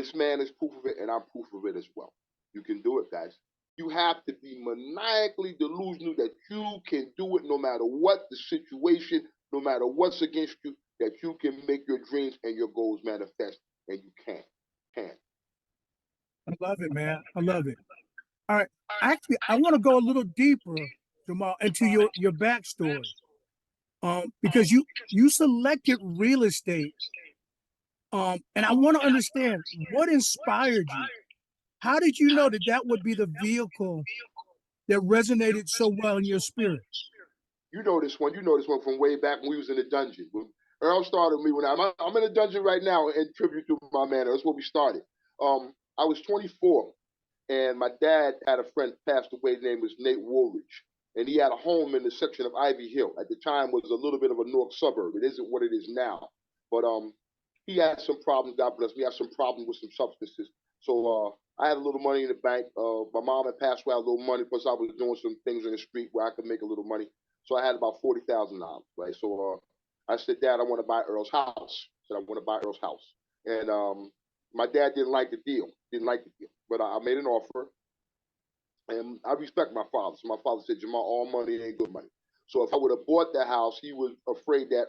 This man is proof of it, and I'm proof of it as well. You can do it, guys. You have to be maniacally delusional that you can do it no matter what the situation, no matter what's against you, that you can make your dreams and your goals manifest, and you can. Can. I love it, man. I love it. All right. Actually, I want to go a little deeper, Jamal, into your backstory. Because you selected real estate. And I want to understand what inspired you. How did you know that that would be the vehicle that resonated so well in your spirit? You know this one. You know this one from way back when we was in the dungeon. When Earl started me when I'm in a dungeon right now in tribute to my man. That's where we started. I was 24, and my dad had a friend passed away. His name was Nate Woolridge, and he had a home in the section of Ivy Hill. At the time, was a little bit of a north suburb. It isn't what it is now, but he had some problems. God bless me. He had some problems with some substances. So I had a little money in the bank. My mom had passed away. I had a little money. Plus, I was doing some things in the street where I could make a little money. So I had about $40,000, right? So I said, Dad, I want to buy Earl's house. I said, I want to buy Earl's house. And my dad didn't like the deal. Didn't like the deal. But I made an offer, and I respect my father. So my father said, Jamal, all money ain't good money. So if I would have bought that house, he was afraid that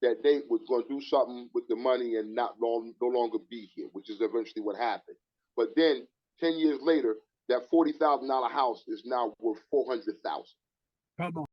that Nate was going to do something with the money and no longer be here, which is eventually what happened. But then 10 years later, that $40,000 house is now worth 400,000. Come on.